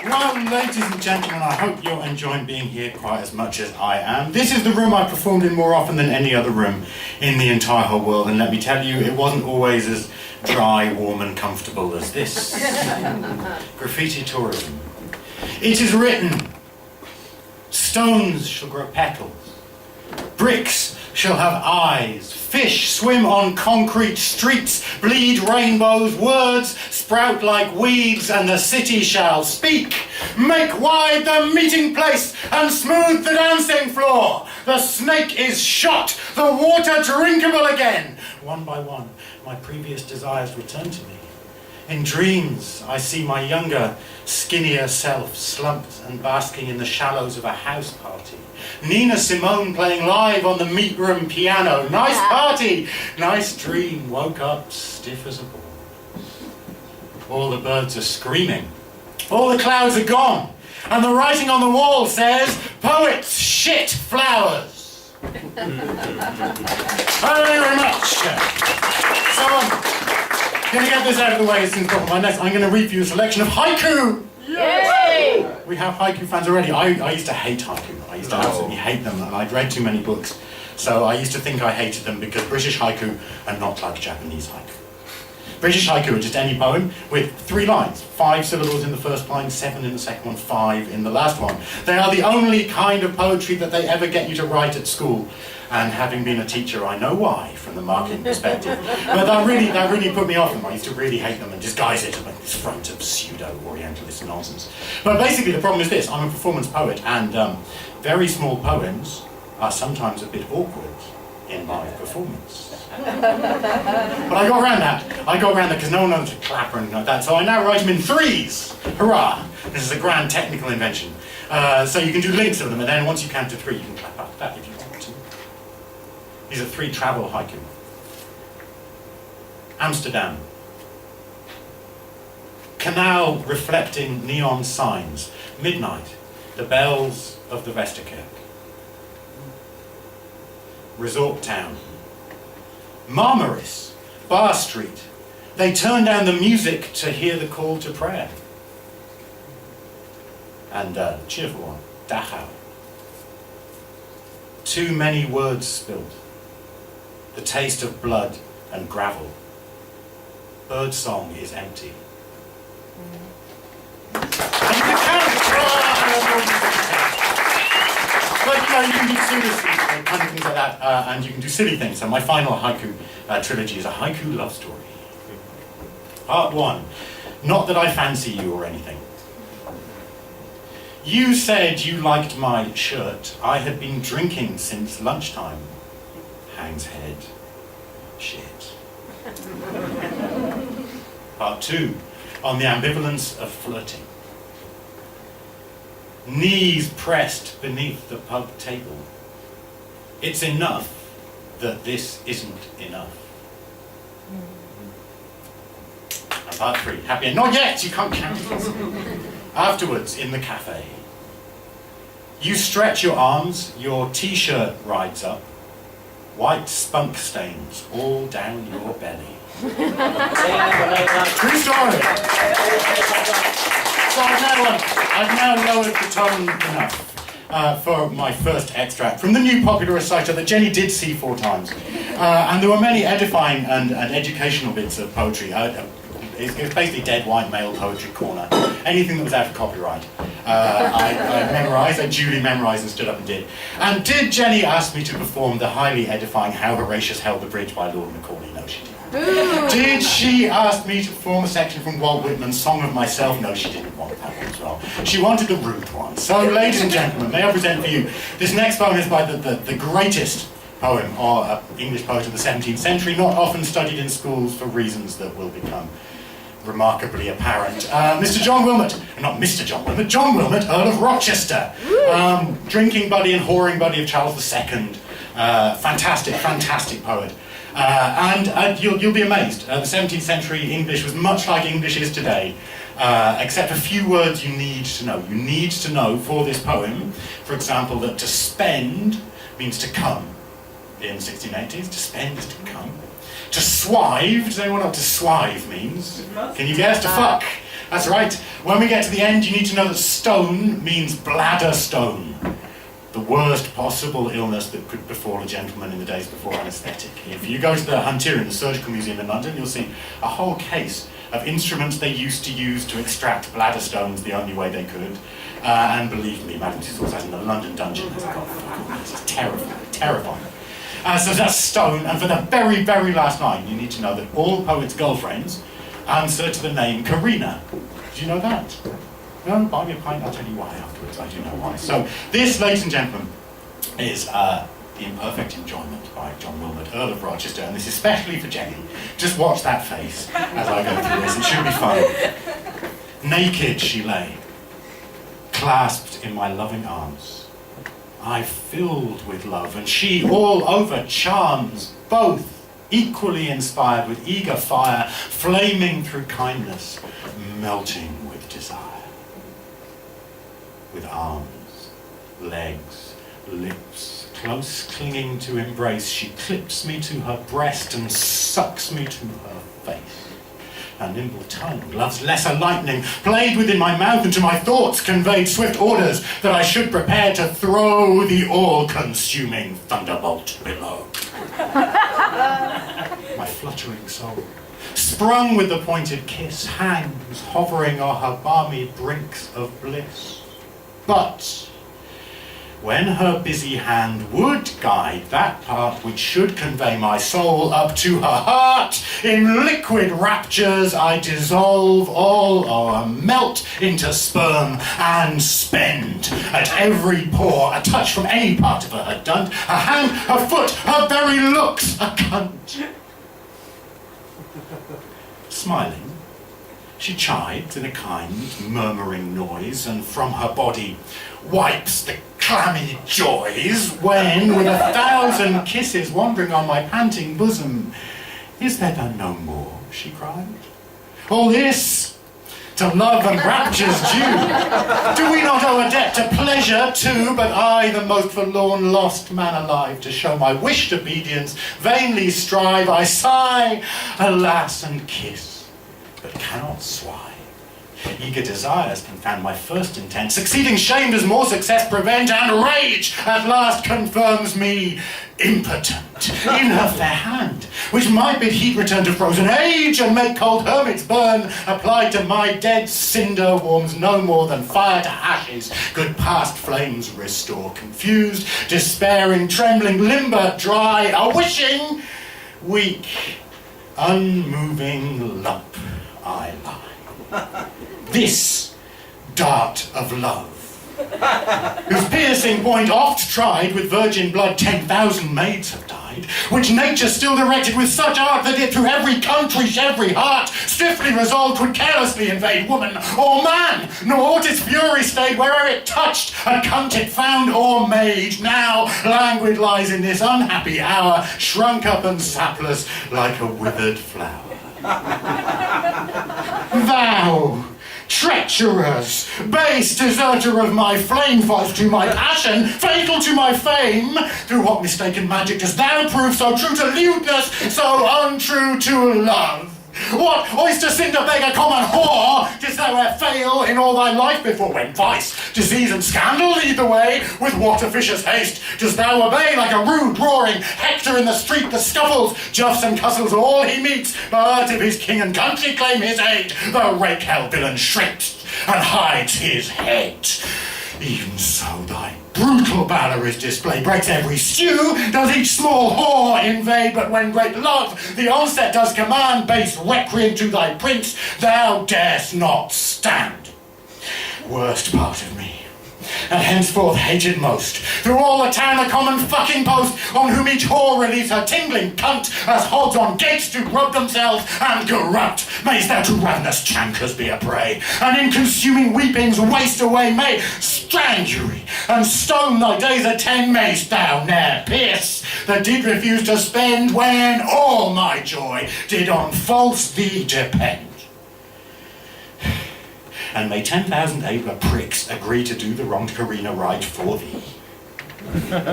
Well, ladies and gentlemen, I hope you're enjoying being here quite as much as I am. This is the room I performed in more often than any other room in the entire whole world, and let me tell you, it wasn't always as dry, warm and comfortable as this. Graffiti tourism. It is written, stones shall grow petals, bricks shall have eyes, fish swim on concrete streets, bleed rainbows, words sprout like weeds, and the city shall speak. Make wide the meeting place and smooth the dancing floor. The snake is shot, the water drinkable again. One by one, my previous desires return to me. In dreams, I see my younger, skinnier self slumped and basking in the shallows of a house party. Nina Simone playing live on the meat room piano. Nice party, nice dream. Woke up stiff as a ball. All the birds are screaming. All the clouds are gone. And the writing on the wall says, poets shit flowers. Thank you very much. So, I'm going to get this out of the way as soon as possible. I'm going to read for you a selection of haiku. Yay! We have haiku fans already. I used to hate haiku. I used to absolutely hate them, and I'd read too many books. So I used to think I hated them because British haiku are not like Japanese haiku. British haiku are just any poem with 3 lines. 5 syllables in the first line, 7 in the second one, 5 in the last one. They are the only kind of poetry that they ever get you to write at school. And having been a teacher, I know why, from the marking perspective. But that really put me off them. I used to really hate them and disguise it with this front of pseudo-Orientalist nonsense. But basically the problem is this, I'm a performance poet, and very small poems are sometimes a bit awkward in live performance. But I got around that because no one knows to clap or anything like that, so I now write them in 3s. Hurrah! This is a grand technical invention. So you can do links of them, and then once you count to 3, you can clap after that if you want to. These are 3 travel haiku. Amsterdam. Canal reflecting neon signs. Midnight. The bells of the Westerkerk. Resort town. Marmaris. Bar Street. They turn down the music to hear the call to prayer. And cheerful one. Dachau. Too many words spilled. The taste of blood and gravel. Birdsong is empty. But you can do serious kind of things like that, and you can do silly things. So my final haiku trilogy is a haiku love story. Part 1. Not that I fancy you or anything. You said you liked my shirt. I had been drinking since lunchtime. Hangs head. Shit. Part 2. On the ambivalence of flirting. Knees pressed beneath the pub table. It's enough that this isn't enough. And part 3. Happy end. Not yet! You can't count it. Afterwards, in the cafe. You stretch your arms, your t-shirt rides up. White spunk stains all down your belly. True story. So I've now lowered the tone enough for my first extract from the new popular reciter that Jenny did see 4 times. And there were many edifying and educational bits of poetry. It's basically dead white male poetry corner. Anything that was out of copyright. I memorised, I duly memorised and stood up and did. And did Jenny ask me to perform the highly edifying How Horatius Held the Bridge by Lord Macaulay? No, she didn't. Did she ask me to perform a section from Walt Whitman's Song of Myself? No, she didn't want that one as well. She wanted the rude one. So, ladies and gentlemen, may I present for you, this next poem is by the greatest poem, or English poet of the 17th century, not often studied in schools for reasons that will become remarkably apparent. Mr. John Wilmot, not Mr. John Wilmot, John Wilmot, Earl of Rochester. Drinking buddy and whoring buddy of Charles II. Fantastic poet. And you'll be amazed. The 17th century English was much like English is today, except a few words you need to know. You need to know for this poem, for example, that to spend means to come in the 1680s. To spend is to come. To swive, does anyone know what to swive means? Can you guess? To fuck. That's right. When we get to the end, you need to know that stone means bladder stone. The worst possible illness that could befall a gentleman in the days before anaesthetic. If you go to the Hunterian, the Surgical Museum in London, you'll see a whole case of instruments they used to use to extract bladder stones the only way they could. And believe me, Madame Tussauds in the London dungeon has got it's terrifying, terrifying. So that's stone, and for the very, very last line, you need to know that all poets' girlfriends answer to the name Karina. Do you know that? No, buy me a pint, I'll tell you why afterwards, I do know why. So this, ladies and gentlemen, is The Imperfect Enjoyment by John Wilmot, Earl of Rochester, and this is especially for Jenny. Just watch that face as I go through this, it should be fun. Naked she lay, clasped in my loving arms. I filled with love, and she all over charms, both equally inspired with eager fire, flaming through kindness, melting with desire. With arms, legs, lips, close clinging to embrace, she clips me to her breast and sucks me to her face. Her nimble tongue, love's lesser lightning, played within my mouth, and to my thoughts conveyed swift orders that I should prepare to throw the all-consuming thunderbolt below. My fluttering soul, sprung with the pointed kiss, hangs hovering o'er her balmy brinks of bliss. But when her busy hand would guide that part which should convey my soul up to her heart, in liquid raptures I dissolve all o'er, melt into sperm and spend. At every pore a touch from any part of her had done, her hand, her foot, her very looks a cunt. Smiling, she chides in a kind, murmuring noise, and from her body wipes the clammy joys, when, with 1,000 kisses wandering on my panting bosom, "Is there then no more?" she cried. "All this to love and rapture's due. Do we not owe a debt to pleasure too? But I, the most forlorn lost man alive, to show my wished obedience, vainly strive. I sigh, alas, and kiss, but cannot swive. Eager desires confound my first intent. Succeeding shame does more success prevent, and rage at last confirms me impotent. In her fair hand, which might bid heat return to frozen age, and make cold hermits burn, applied to my dead cinder, warms no more than fire to ashes, could past flames restore. Confused, despairing, trembling, limber, dry, a wishing, weak, unmoving lump I lie. This dart of love, whose piercing point oft tried with virgin blood 10,000 maids have died, which nature still directed with such art that it through every country, every heart, stiffly resolved would carelessly invade woman or man, nor aught its fury stayed where'er it touched, a cunt it found or maid, now languid lies in this unhappy hour, shrunk up and sapless like a withered flower. Thou, treacherous, base deserter of my flame, false to my passion, fatal to my fame, through what mistaken magic dost thou prove so true to lewdness, so untrue to love? What oyster cinder beggar common whore didst thou e'er fail in all thy life before, when vice, disease and scandal lead the way? With what officious haste dost thou obey, like a rude roaring Hector in the street, the scuffles, juffs and custles all he meets, but if his king and country claim his aid, the rake-hell villain shrinks and hides his head. Even so thy brutal valour is displayed, breaks every stew, does each small whore invade, but when great love the onset does command, base recreant to thy prince, thou darest not stand. Worst part of me, and henceforth hated most, through all the town a common fucking post, on whom each whore relieves her tingling cunt, as hogs on gates do rub themselves and corrupt. Mayst thou to ravenous chancres be a prey, and in consuming weepings waste away. May strangury and stone thy days attend, mayst thou ne'er pierce that did refuse to spend, when all my joy did on false thee depend. And may 10,000 abler pricks agree to do the wronged Karina right for thee. Yeah,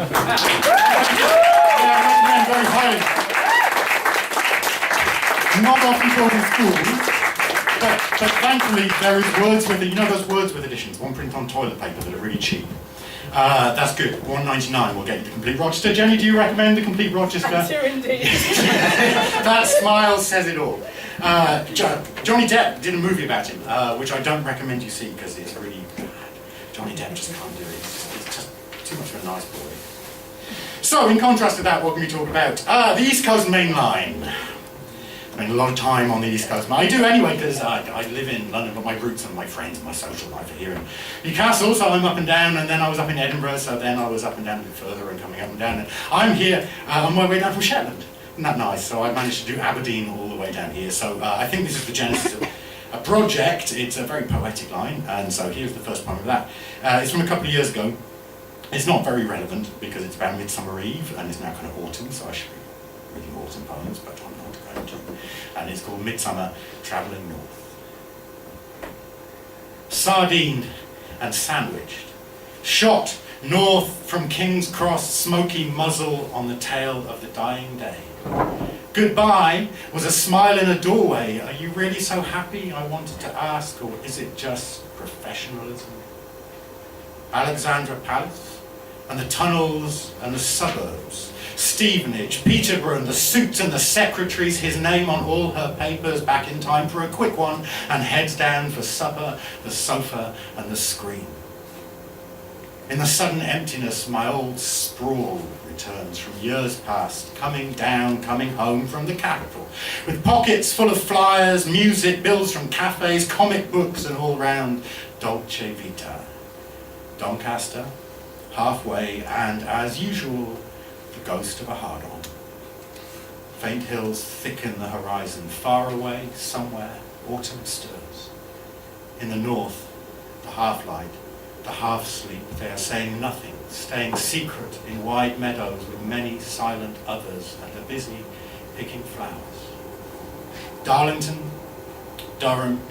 I recommend very highly. Not often taught in schools, but thankfully there is Wordsworth, you know those Wordsworth editions, one print on toilet paper that are really cheap. That's good. £1.99 will get you the complete Rochester. Jenny, do you recommend the complete Rochester? I do indeed. That smile says it all. Johnny Depp did a movie about him, which I don't recommend you see because it's really bad. Johnny Depp just can't do it. It's just too much of a nice boy. So, in contrast to that, what can we talk about? The East Coast Main Line. I spend a lot of time on the East Coast. I do anyway, because I live in London, but my roots and my friends and my social life are here in Newcastle, so I'm up and down, and then I was up in Edinburgh, so then I was up and down a bit further and coming up and down. And I'm here on my way down from Shetland. Isn't that nice? So I managed to do Aberdeen all the way down here. So I think this is the genesis of a project. It's a very poetic line, and so here's the first poem of that. It's from a couple of years ago. It's not very relevant, because it's about Midsummer Eve, and it's now kind of autumn, so I should be reading autumn poems, but I'm not going to. And it's called Midsummer Travelling North. Sardined and sandwiched, shot north from King's Cross, smoky muzzle on the tail of the dying day. Goodbye was a smile in a doorway. Are you really so happy, I wanted to ask, or is it just professionalism? Alexandra Palace, and the tunnels and the suburbs, Stevenage, Peterborough, and the suits and the secretaries, his name on all her papers, back in time for a quick one, and heads down for supper, the sofa, and the screen. In the sudden emptiness, my old sprawl returns from years past, coming down, coming home from the capital, with pockets full of flyers, music, bills from cafes, comic books, and all round Dolce Vita. Doncaster, halfway, and as usual, the ghost of a hard-on. Faint hills thicken the horizon. Far away, somewhere, autumn stirs. In the north, the half-light, the half-sleep, they are saying nothing, staying secret in wide meadows with many silent others, and are busy picking flowers. Darlington, Durham,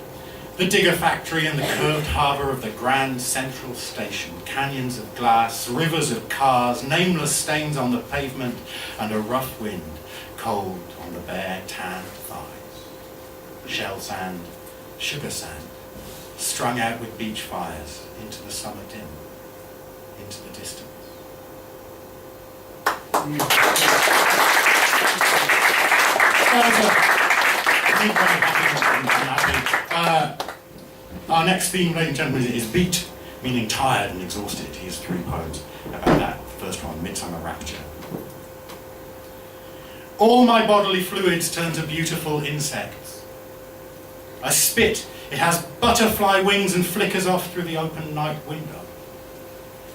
the digger factory and the curved harbour of the Grand Central Station, canyons of glass, rivers of cars, nameless stains on the pavement, and a rough wind, cold on the bare, tan thighs. Shell sand, sugar sand, strung out with beach fires, into the summer dim, into the distance. Our next theme, ladies and gentlemen, is beat, meaning tired and exhausted. He has 3 poems about that. The first one, Midsummer Rapture. All my bodily fluids turn to beautiful insects. I spit. It has butterfly wings and flickers off through the open night window.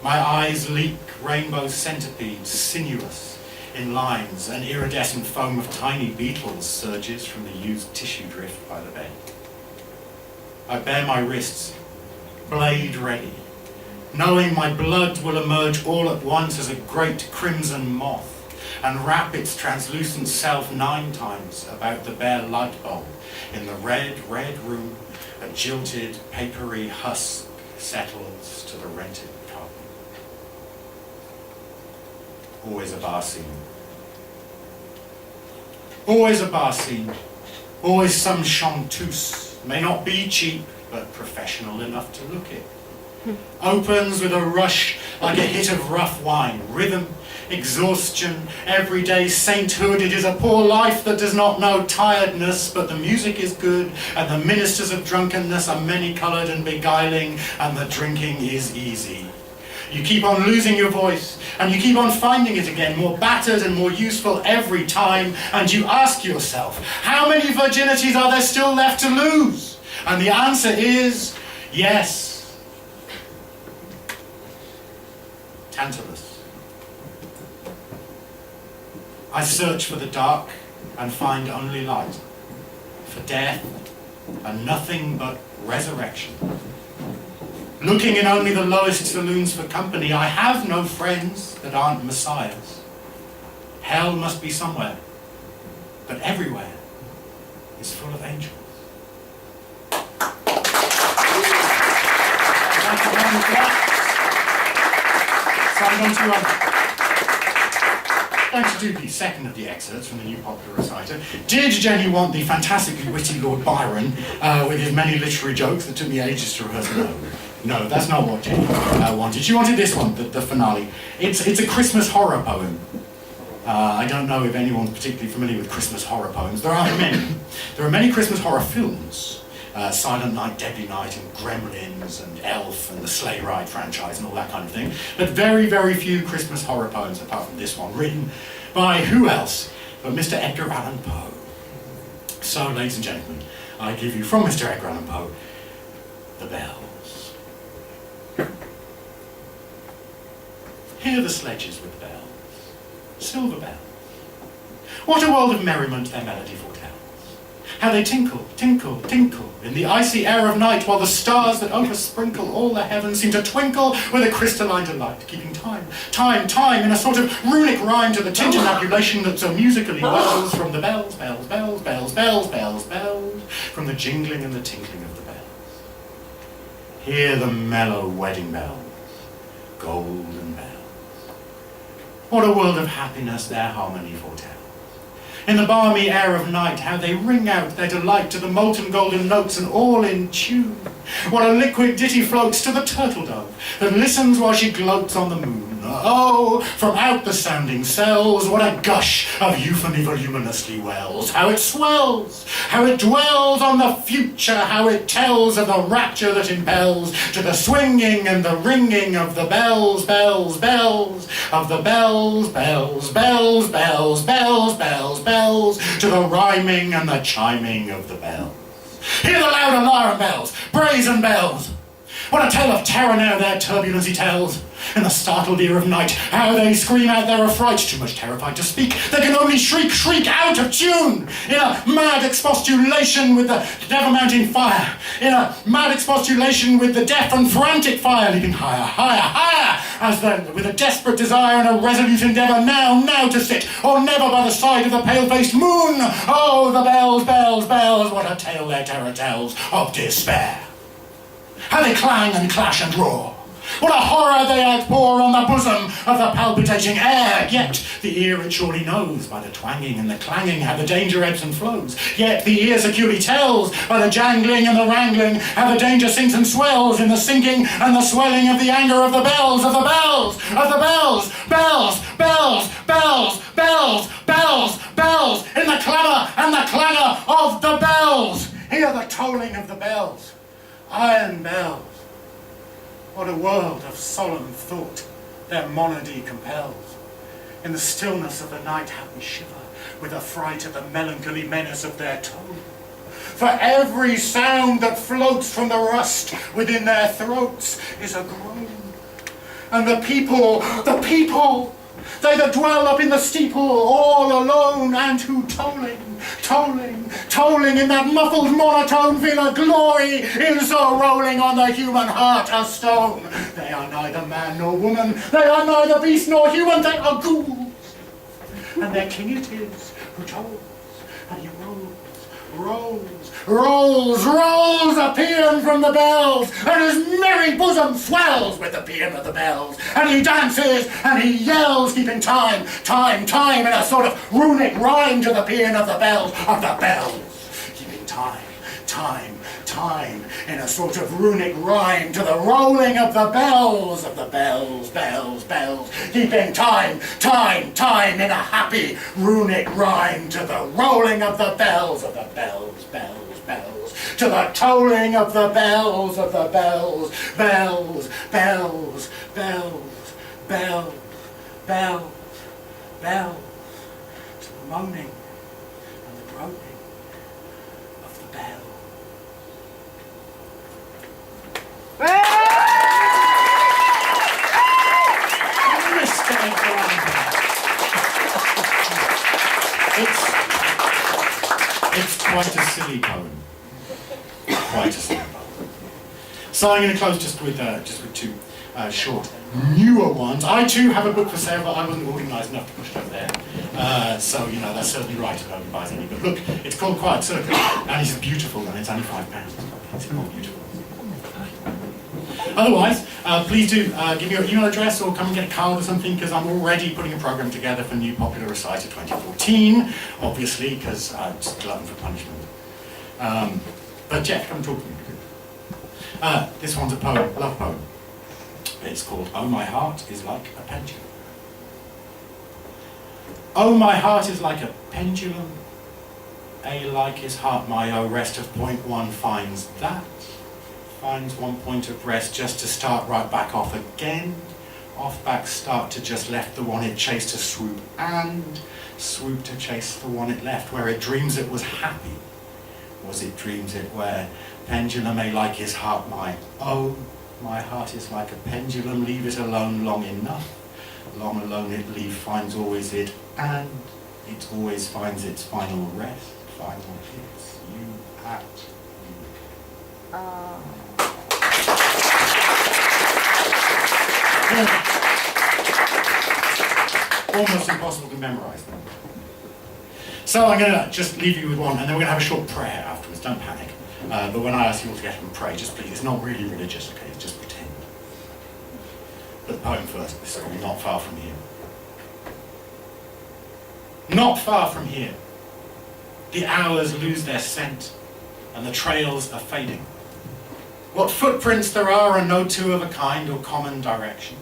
My eyes leak rainbow centipedes, sinuous in lines. An iridescent foam of tiny beetles surges from the used tissue drift by the bed. I bare my wrists, blade ready, knowing my blood will emerge all at once as a great crimson moth and wrap its translucent self 9 times about the bare light bulb in the red, red room. A jilted, papery husk settles to the rented carpet. Always a bar scene. Always a bar scene. Always some chanteuse. May not be cheap, but professional enough to look it. Opens with a rush like a hit of rough wine. Rhythm, exhaustion, everyday sainthood. It is a poor life that does not know tiredness, but the music is good, and the ministers of drunkenness are many-coloured and beguiling, and the drinking is easy. You keep on losing your voice, and you keep on finding it again, more battered and more useful every time, and you ask yourself, how many virginities are there still left to lose? And the answer is, yes. Tantalus. I search for the dark and find only light, for death and nothing but resurrection. Looking in only the lowest saloons for company, I have no friends that aren't messiahs. Hell must be somewhere, but everywhere is full of angels. So I'm going to going to do the second of the excerpts from the new popular reciter. Did Jenny want the fantastically witty Lord Byron with his many literary jokes that took me ages to rehearse? No, that's not what Jenny wanted. She wanted this one, the finale. It's a Christmas horror poem. I don't know if anyone's particularly familiar with Christmas horror poems. There aren't many. There are many Christmas horror films. Silent Night, Deadly Night, and Gremlins, and Elf, and the Sleigh Ride franchise, and all that kind of thing. But very, very few Christmas horror poems, apart from this one, written by who else but Mr. Edgar Allan Poe. So, ladies and gentlemen, I give you from Mr. Edgar Allan Poe, The Bells. Hear the sledges with bells, silver bells. What a world of merriment their melody foretells. How they tinkle, tinkle, tinkle in the icy air of night, while the stars that oversprinkle all the heavens seem to twinkle with a crystalline delight, keeping time, time, time in a sort of runic rhyme to the tintinnabulation that so musically wells from the bells, bells, bells, bells, bells, bells, bells, from the jingling and the tinkling of the bells. Hear the mellow wedding bells, golden bells. What a world of happiness their harmony foretells. In the balmy air of night, how they ring out their delight to the molten golden notes and all in tune. What a liquid ditty floats to the turtle dove that listens while she gloats on the moon. Oh, from out the sounding cells, what a gush of euphony voluminously wells. How it swells, how it dwells on the future, how it tells of the rapture that impels to the swinging and the ringing of the bells, bells, bells, of the bells, bells, bells, bells, bells, bells, bells, to the rhyming and the chiming of the bells. Hear the loud alarm bells, brazen bells. What a tale of terror now their turbulency tells. In the startled ear of night, how they scream out their affright, too much terrified to speak, they can only shriek, shriek out of tune, in a mad expostulation with the never-mounting fire, in a mad expostulation with the deaf and frantic fire, leaping higher, higher, higher, as then, with a desperate desire and a resolute endeavour, now to sit, or never by the side of the pale-faced moon. Oh, the bells, bells, bells, what a tale their terror tells of despair. How they clang and clash and roar. What a horror they outpour on the bosom of the palpitating air. Yet the ear it surely knows by the twanging and the clanging how the danger ebbs and flows. Yet the ear securely tells by the jangling and the wrangling how the danger sinks and swells in the sinking and the swelling of the anger of the bells, of the bells, of the bells, bells, bells, bells, bells, bells, bells, in the clamour and the clangor of the bells. Hear the tolling of the bells, iron bells. What a world of solemn thought their monody compels. In the stillness of the night how we shiver with affright at the melancholy menace of their tone. For every sound that floats from the rust within their throats is a groan. And the people, they that dwell up in the steeple all alone, and who tolling, tolling, tolling in that muffled monotone feel a glory in so rolling on the human heart a stone. They are neither man nor woman, they are neither beast nor human, they are ghouls. And their king it is who tolls, and he rolls a paean from the bells, and his merry bosom swells with the paean of the bells, and he dances and he yells, keeping time, time, time, in a sort of runic rhyme to the paean of the bells, keeping time, time, time, in a sort of runic rhyme to the rolling of the bells, bells, bells, keeping time, time, time, in a happy runic rhyme to the rolling of the bells, bells, bells, to the tolling of the bells, bells, bells, bells, bells, bells, bells, bells, to the moaning and the groaning of the bells. It's quite a silly poem. Quite a silly poem. So I'm going to close just with two short, newer ones. I too have a book for sale, but I wasn't organised enough to push it up there. So, you know, that's certainly right if nobody buys any. But look, it's called Quiet Circle, and it's beautiful, and it's only £5. It's called beautiful. Otherwise, please do give me your email address or come and get a card or something, because I'm already putting a program together for New Popular Reciter 2014, obviously, because I'm just glutton for punishment. But Jeff, come talk to me. This one's a poem, love poem. It's called Oh My Heart is Like a Pendulum. Oh, my heart is like a pendulum. A like his heart, my O, rest of point one finds that. Finds one point of rest just to start right back off again. Off back start to just left the one it chased to swoop, and swoop to chase the one it left, where it dreams it was happy. Was it dreams it where pendulum A like his heart, my O. My heart is like a pendulum, leave it alone long enough. Long alone it leave finds always it, and it always finds its final rest. Final hits you at you. Almost impossible to memorize them. So I'm going to just leave you with one, and then we're going to have a short prayer afterwards. Don't panic. But when I ask you all to get up and pray, just please, it's not really religious, okay? It's just pretend. But the poem first. This is called Not Far From Here. Not far from here. The hours lose their scent, and the trails are fading. What footprints there are no two of a kind or common direction.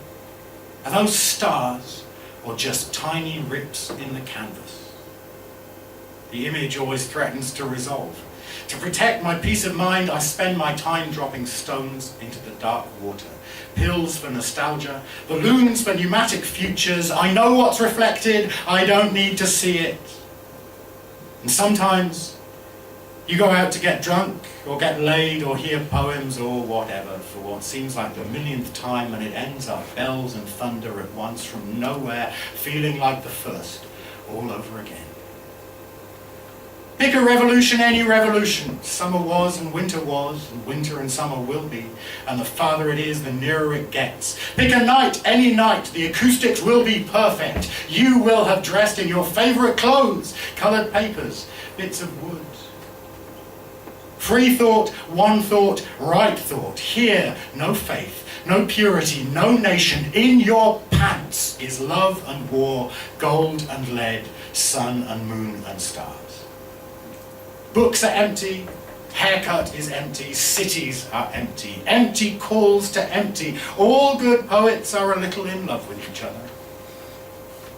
Are those stars, or just tiny rips in the canvas? The image always threatens to resolve. To protect my peace of mind, I spend my time dropping stones into the dark water. Pills for nostalgia, balloons for pneumatic futures. I know what's reflected, I don't need to see it. And sometimes you go out to get drunk or get laid or hear poems or whatever for what seems like the millionth time, and it ends up bells and thunder at once from nowhere, feeling like the first all over again. Pick a revolution, any revolution. Summer was and winter and summer will be, and the farther it is, the nearer it gets. Pick a night, any night, the acoustics will be perfect. You will have dressed in your favorite clothes, colored papers, bits of wood. Free thought, one thought, right thought. Here, no faith, no purity, no nation. In your pants is love and war, gold and lead, sun and moon and stars. Books are empty, haircut is empty, cities are empty, empty calls to empty. All good poets are a little in love with each other.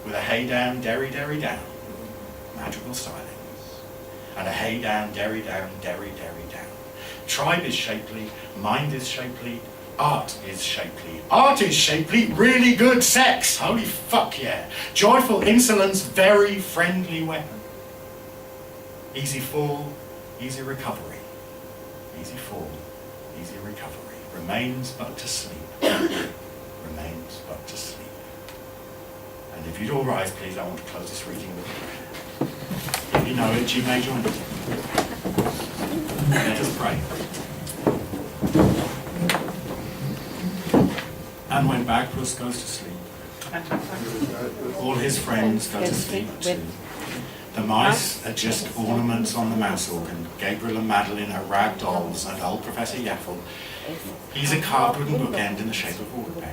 With a hey down, derry, derry down, magical stylings. And a hey down, derry down, derry, derry down. Tribe is shapely, mind is shapely, art is shapely. Art is shapely, really good sex, holy fuck yeah. Joyful insolence, very friendly weapon. Easy fall, easy recovery. Easy fall, easy recovery. Remains but to sleep. Remains but to sleep. And if you'd all rise, please, I want to close this reading with a prayer. If you know it, you may join us. Let us pray. And when Bagpuss goes to sleep, all his friends go to sleep too. The mice are just ornaments on the mouse organ. Gabriel and Madeline are rag dolls, and old Professor Yaffle, he's a carved wooden bookend in the shape of a woodpecker.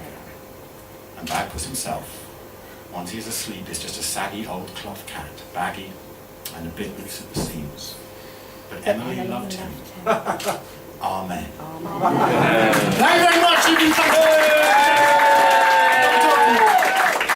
And Bagpuss himself, once he's asleep, is just a saggy old cloth cat, baggy and a bit loose at the seams. But Emily loved him. Amen. Thank you very much.